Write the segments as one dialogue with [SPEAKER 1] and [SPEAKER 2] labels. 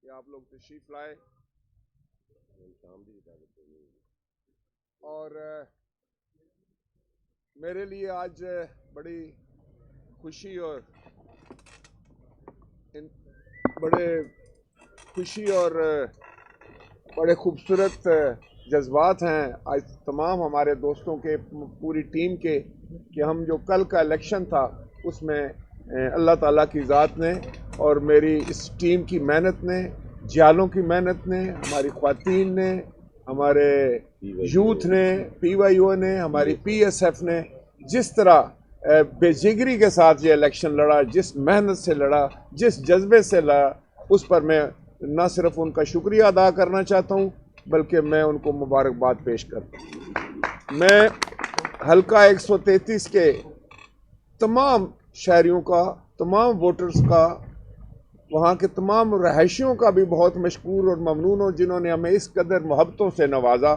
[SPEAKER 1] کہ آپ لوگ تشریف لائے اور میرے لیے آج بڑی خوشی اور بڑے خوبصورت جذبات ہیں آج تمام ہمارے دوستوں کے، پوری ٹیم کے، کہ ہم جو کل کا الیکشن تھا اس میں اللہ تعالیٰ کی ذات نے اور میری اس ٹیم کی محنت نے، جالوں کی محنت نے، ہماری خواتین نے، ہمارے یوتھ نے، پی وائی او نے، ہماری پی ایس ایف نے جس طرح بے جگری کے ساتھ یہ الیکشن لڑا، جس محنت سے لڑا، جس جذبے سے لڑا، اس پر میں نہ صرف ان کا شکریہ ادا کرنا چاہتا ہوں بلکہ میں ان کو مبارکباد پیش کرتا ہوں۔ میں حلقہ 133 کے تمام شہریوں کا، تمام ووٹرز کا، وہاں کے تمام رہائشیوں کا بھی بہت مشکور اور ممنون ہوں جنہوں نے ہمیں اس قدر محبتوں سے نوازا،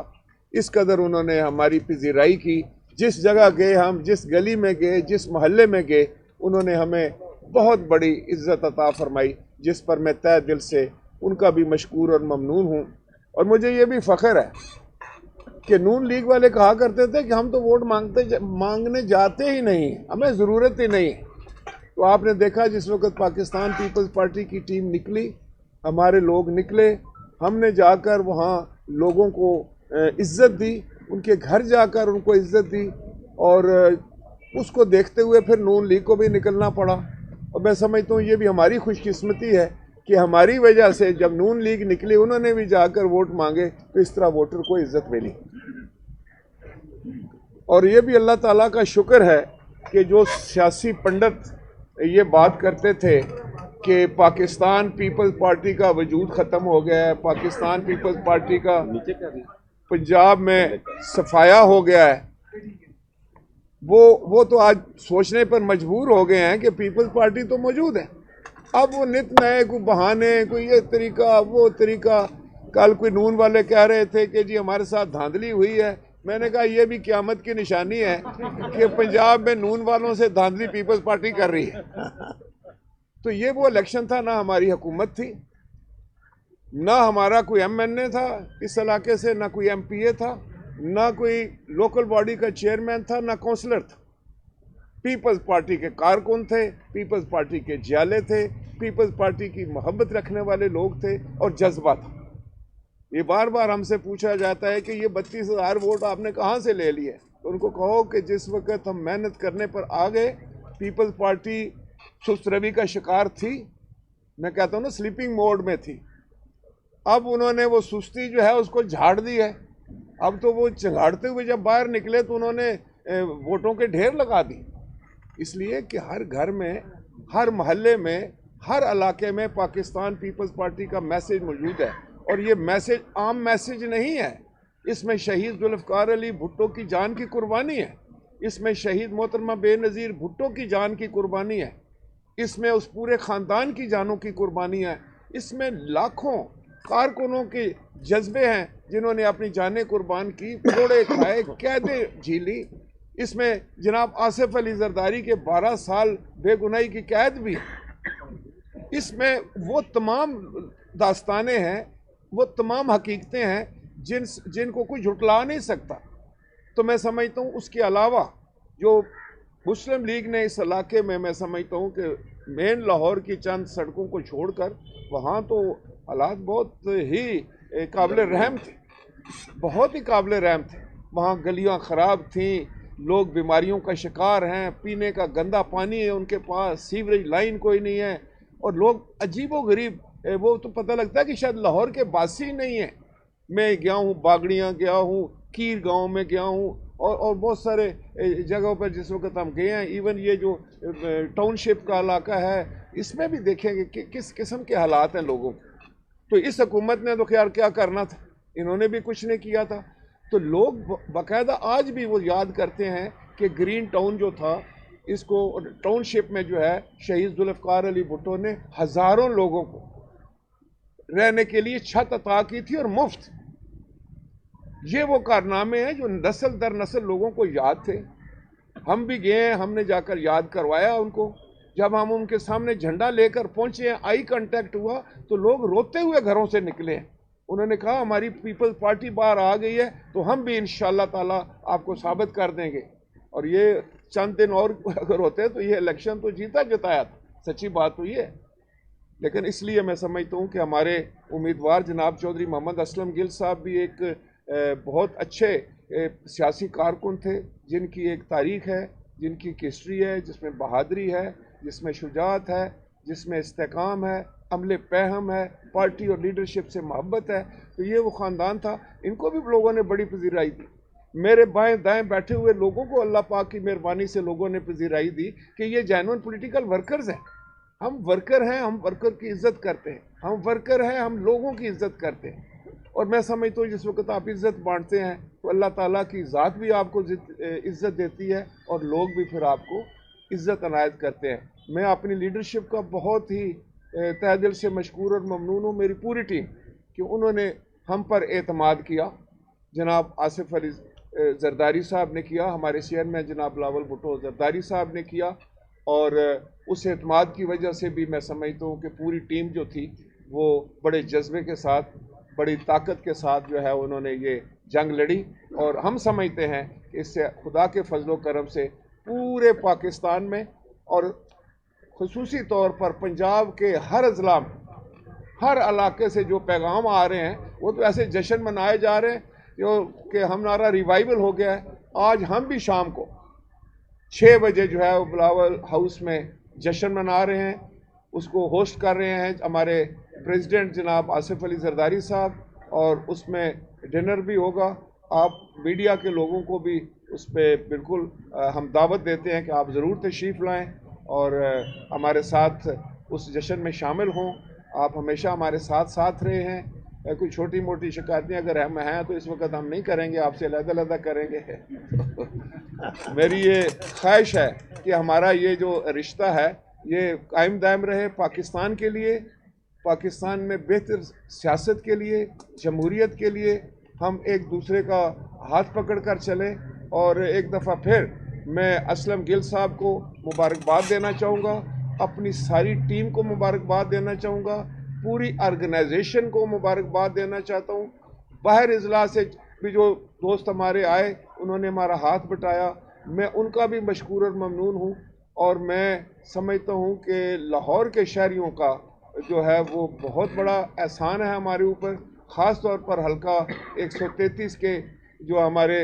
[SPEAKER 1] اس قدر انہوں نے ہماری پذیرائی کی۔ جس جگہ گئے، ہم جس گلی میں گئے، جس محلے میں گئے، انہوں نے ہمیں بہت بڑی عزت عطا فرمائی، جس پر میں تہ دل سے ان کا بھی مشکور اور ممنون ہوں۔ اور مجھے یہ بھی فخر ہے کہ نون لیگ والے کہا کرتے تھے کہ ہم تو ووٹ مانگنے جاتے ہی نہیں، ہمیں ضرورت ہی نہیں۔ تو آپ نے دیکھا جس وقت پاکستان پیپلز پارٹی کی ٹیم نکلی، ہمارے لوگ نکلے، ہم نے جا کر وہاں لوگوں کو عزت دی، ان کے گھر جا کر ان کو عزت دی، اور اس کو دیکھتے ہوئے پھر نون لیگ کو بھی نکلنا پڑا۔ اور میں سمجھتا ہوں یہ بھی ہماری خوش قسمتی ہے کہ ہماری وجہ سے جب نون لیگ نکلی انہوں نے بھی جا کر ووٹ مانگے تو اس طرح ووٹر کو عزت ملی۔ اور یہ بھی اللہ تعالیٰ کا شکر ہے کہ جو سیاسی پنڈت یہ بات کرتے تھے کہ پاکستان پیپلز پارٹی کا وجود ختم ہو گیا ہے، پاکستان پیپلز پارٹی کا پنجاب میں صفایا ہو گیا ہے، وہ تو آج سوچنے پر مجبور ہو گئے ہیں کہ پیپلز پارٹی تو موجود ہے۔ اب وہ نت نئے کوئی بہانے، کوئی یہ طریقہ، وہ طریقہ۔ کل کوئی نون والے کہہ رہے تھے کہ جی ہمارے ساتھ دھاندلی ہوئی ہے۔ میں نے کہا یہ بھی قیامت کی نشانی ہے کہ پنجاب میں نون والوں سے دھاندلی پیپلز پارٹی کر رہی ہے۔ تو یہ وہ الیکشن تھا، نہ ہماری حکومت تھی، نہ ہمارا کوئی ایم این اے تھا اس علاقے سے، نہ کوئی ایم پی اے تھا، نہ کوئی لوکل باڈی کا چیئرمین تھا، نہ کونسلر تھا۔ پیپلز پارٹی کے کارکن تھے، پیپلز پارٹی کے جالے تھے، پیپلز پارٹی کی محبت رکھنے والے لوگ تھے، اور جذبہ تھا۔ یہ بار بار ہم سے پوچھا جاتا ہے کہ یہ 32,000 ووٹ آپ نے کہاں سے لے لیے؟ تو ان کو کہو کہ جس وقت ہم محنت کرنے پر آ گئے، پیپلز پارٹی سست روی کا شکار تھی، میں کہتا ہوں نا سلیپنگ موڈ میں تھی۔ اب انہوں نے وہ سستی جو ہے اس کو جھاڑ دی ہے۔ اب تو وہ چنگاڑتے ہوئے جب باہر نکلے تو انہوں نے ووٹوں کے ڈھیر لگا دی، اس لیے کہ ہر گھر میں، ہر محلے میں، ہر علاقے میں پاکستان پیپلز پارٹی کا میسج موجود ہے۔ اور یہ میسج عام میسج نہیں ہے، اس میں شہید ذوالفقار علی بھٹو کی جان کی قربانی ہے، اس میں شہید محترمہ بے نظیر بھٹو کی جان کی قربانی ہے، اس میں اس پورے خاندان کی جانوں کی قربانی ہے، اس میں لاکھوں کارکنوں کے جذبے ہیں جنہوں نے اپنی جانیں قربان کی، کوڑے کھائے، قیدیں جھیلی۔ اس میں جناب آصف علی زرداری کے 12 سال بے گناہی کی قید بھی۔ اس میں وہ تمام داستانیں ہیں، وہ تمام حقیقتیں ہیں جن کو کوئی جھٹلا نہیں سکتا۔ تو میں سمجھتا ہوں اس کے علاوہ جو مسلم لیگ نے اس علاقے میں سمجھتا ہوں کہ مین لاہور کی چند سڑکوں کو چھوڑ کر وہاں تو حالات بہت ہی قابل رحم تھے، بہت ہی قابل رحم تھے۔ وہاں گلیاں خراب تھیں، لوگ بیماریوں کا شکار ہیں، پینے کا گندا پانی ہے ان کے پاس، سیوریج لائن کوئی نہیں ہے، اور لوگ عجیب و غریب، وہ تو پتہ لگتا ہے کہ شاید لاہور کے باسی نہیں ہیں۔ میں گیا ہوں، باگڑیاں گیا ہوں، کیر گاؤں میں گیا ہوں، اور بہت سارے جگہوں پر جس وقت ہم گئے ہیں، ایون یہ جو ٹاؤن شپ کا علاقہ ہے اس میں بھی دیکھیں گے کہ کس قسم کے حالات ہیں لوگوں کے۔ تو اس حکومت نے تو خیر کیا کرنا تھا، انہوں نے بھی کچھ نہیں کیا تھا۔ تو لوگ باقاعدہ آج بھی وہ یاد کرتے ہیں کہ گرین ٹاؤن جو تھا، اس کو ٹاؤن شپ میں جو ہے شہید ذوالفقار علی بھٹو نے ہزاروں لوگوں کو رہنے کے لیے چھت عطا کی تھی، اور مفت۔ یہ وہ کارنامے ہیں جو نسل در نسل لوگوں کو یاد تھے۔ ہم بھی گئے ہیں، ہم نے جا کر یاد کروایا ان کو، जब हम उनके सामने झंडा लेकर पहुंचे हैं, आई कांटेक्ट हुआ, तो लोग रोते हुए घरों से निकले हैं। उन्होंने कहा हमारी पीपल्स पार्टी बाहर आ गई है, तो हम भी इंशाअल्लाह ताला आपको साबित कर देंगे। और ये चंद दिन और अगर होते तो ये इलेक्शन तो जीता जिताया था, सच्ची बात तो ये है। लेकिन इसलिए मैं समझता हूँ कि हमारे उम्मीदवार जनाब चौधरी मोहम्मद असलम गिल साहब भी एक बहुत अच्छे सियासी कारकुन थे, जिनकी एक तारीख है, जिनकी हिस्ट्री है, जिसमें बहादुरी है, जिसमें शुजाअत है, जिसमें इस्तेकाम है, अमले पैहम है, पार्टी और लीडरशिप से मोहब्बत है। तो ये वो ख़ानदान था, इनको भी लोगों ने बड़ी पजीराई दी। मेरे बाएं दाएं बैठे हुए लोगों को अल्लाह पाक की मेहरबानी से लोगों ने पजीराई दी कि ये जेन्युइन पॉलिटिकल वर्कर्स हैं। हम वर्कर हैं, हम वर्कर की इज्जत करते हैं, हम वर्कर हैं, हम लोगों की इज्जत करते हैं। और मैं समझता हूँ जिस वक्त आप इज्जत बांटते हैं तो अल्लाह ताला की ज़ात भी आपको इज्जत देती है और लोग भी फिर आपको इज्जत अनायत करते हैं। मैं अपनी लीडरशिप का बहुत ही तहे दिल से मशकूर और ममनून हूँ, मेरी पूरी टीम, कि उन्होंने हम पर एतमाद किया। जनाब आसिफ अली जरदारी साहब ने किया, हमारे चेयरमैन जनाब बिलावल भुट्टो जरदारी साहब ने किया, और उस एतमाद की वजह से भी मैं समझता हूँ कि पूरी टीम जो थी वो बड़े जज्बे के साथ, बड़ी ताकत के साथ जो है उन्होंने ये जंग लड़ी। और हम समझते हैं कि इससे खुदा के फजलो करम से पूरे पाकिस्तान में और खुसूसी तौर पर पंजाब के हर अजला में, हर इलाके से जो पैगाम आ रहे हैं वो तो ऐसे जश्न मनाए जा रहे हैं कि हमारा रिवाइवल हो गया है। आज हम भी शाम को 6 बजे जो है वो बिलावल हाउस में जश्न मना रहे हैं, उसको होस्ट कर रहे हैं हमारे प्रेसिडेंट जनाब आसिफ अली जरदारी साहब, और उसमें डिनर भी होगा। आप मीडिया के लोगों को भी उस पर बिल्कुल हम दावत देते हैं कि आप ज़रूर तशरीफ़ लाएं और हमारे साथ उस जश्न में शामिल हों। आप हमेशा हमारे साथ रहे हैं। कोई छोटी मोटी शिकायतें अगर हम हैं तो इस वक्त हम नहीं करेंगे, आपसे अलग-अलग करेंगे। मेरी ये ख्वाहिश है कि हमारा ये जो रिश्ता है ये कायम दायम रहे पाकिस्तान के लिए, पाकिस्तान में बेहतर सियासत के लिए, जमहूरियत के लिए। हम एक दूसरे का हाथ पकड़ कर चलें। और एक दफ़ा फिर मैं असलम गिल साहब को मुबारकबाद देना चाहूँगा, अपनी सारी टीम को मुबारकबाद देना चाहूँगा, पूरी ऑर्गेनाइजेशन को मुबारकबाद देना चाहता हूँ। बाहर अजला से भी जो दोस्त हमारे आए, उन्होंने हमारा हाथ बटाया, मैं उनका भी मशकूर और ममनून हूँ। और मैं समझता हूँ कि लाहौर के शहरियों का जो है वो बहुत बड़ा एहसान है हमारे ऊपर, ख़ास तौर पर हल्का 133 के जो हमारे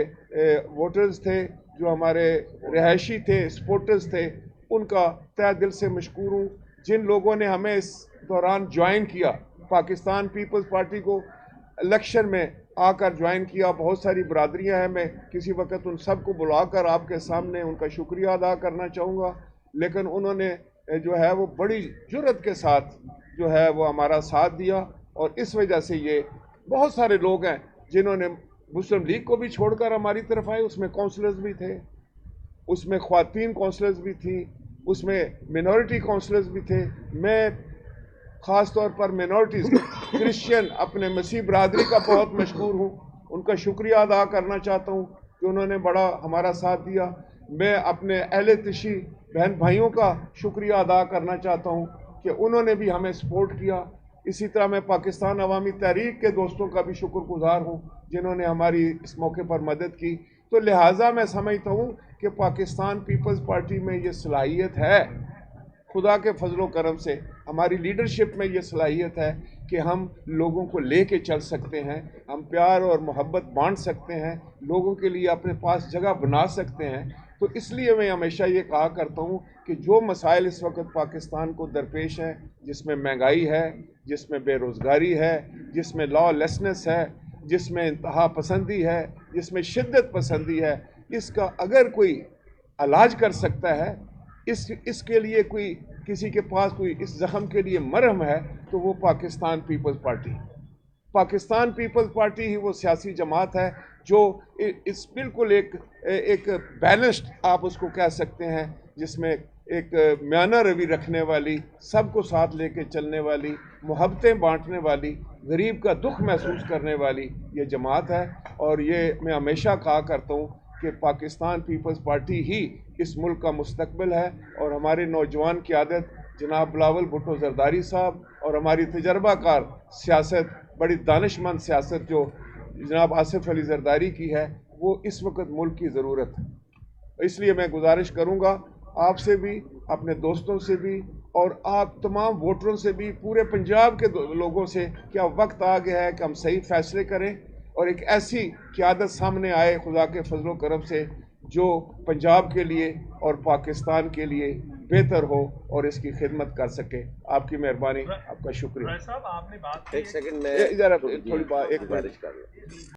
[SPEAKER 1] वोटर्स थे, जो हमारे रिहायशी थे, सपोर्टर्स थे, उनका तहे दिल से मशकूर हूँ। जिन लोगों ने हमें इस दौरान ज्वाइन किया, पाकिस्तान पीपल्स पार्टी को इलेक्शन में आकर ज्वाइन किया, बहुत सारी बरादरियां हैं, मैं किसी वक्त उन सब को बुलाकर आपके सामने उनका शुक्रिया अदा करना चाहूँगा। लेकिन उन्होंने जो है वो बड़ी जुर्रत के साथ जो है वो हमारा साथ दिया, और इस वजह से ये बहुत सारे लोग हैं जिन्होंने मुस्लिम लीग को भी छोड़कर हमारी तरफ आए। उसमें काउंसलर्स भी थे, उसमें ख्वातीन काउंसलर्स भी थी, उसमें मिनॉरिटी काउंसलर्स भी थे। मैं ख़ास तौर पर मिनॉरिटीज़ क्रिश्चियन अपने मसीह बरादरी का बहुत मशहूर हूँ, उनका शुक्रिया अदा करना चाहता हूँ कि उन्होंने बड़ा हमारा साथ दिया। मैं अपने अहले तशी बहन भाइयों का शुक्रिया अदा करना चाहता हूँ कि उन्होंने भी हमें सपोर्ट किया। इसी तरह मैं पाकिस्तान अवामी तहरीक के दोस्तों का भी शुक्रगुजार हूँ जिन्होंने हमारी इस मौके पर मदद की। तो लिहाजा मैं समझता हूँ कि पाकिस्तान पीपल्स पार्टी में ये सलाहियत है, खुदा के फजलो करम से हमारी लीडरशिप में ये सलाहियत है कि हम लोगों को ले के चल सकते हैं, हम प्यार और मोहब्बत बांट सकते हैं, लोगों के लिए अपने पास जगह बना सकते हैं। तो इसलिए मैं हमेशा ये कहा करता हूँ कि जो मसाइल इस वक्त पाकिस्तान को दरपेश हैं, जिसमें महंगाई है, जिसमें बेरोज़गारी है, जिसमें लॉलेसनेस है, जिसमें इंतहा पसंदी है, जिसमें शिद्दत पसंदी है, इसका अगर कोई इलाज कर सकता है, इसके लिए कोई किसी के पास कोई इस ज़ख्म के लिए मरहम है, तो वो Pakistan Peoples Party. Pakistan Peoples Party ही वो सियासी जमात है जो इस बिल्कुल एक बैलेंस्ड आप उसको कह सकते हैं, जिसमें एक म्याना रवि रखने वाली, सबको साथ लेके चलने वाली, मोहब्बतें बांटने वाली, गरीब का दुख महसूस करने वाली ये जमात है। और ये मैं हमेशा कहा करता हूँ کہ پاکستان پیپلز پارٹی ہی اس ملک کا مستقبل ہے، اور ہمارے نوجوان قیادت جناب بلاول بھٹو زرداری صاحب اور ہماری تجربہ کار سیاست، بڑی دانش مند سیاست جو جناب آصف علی زرداری کی ہے، وہ اس وقت ملک کی ضرورت ہے۔ اس لیے میں گزارش کروں گا آپ سے بھی، اپنے دوستوں سے بھی، اور آپ تمام ووٹروں سے بھی، پورے پنجاب کے لوگوں سے، کہ اب وقت آ گیا ہے کہ ہم صحیح فیصلے کریں اور ایک ایسی قیادت سامنے آئے خدا کے فضل و کرم سے جو پنجاب کے لیے اور پاکستان کے لیے بہتر ہو اور اس کی خدمت کر سکے۔ آپ کی مہربانی، آپ کا شکریہ۔
[SPEAKER 2] صاحب آپ نے بات
[SPEAKER 3] ایک سیکنڈ میں
[SPEAKER 1] تھوڑی بات ایک
[SPEAKER 3] گزارش کر لوں۔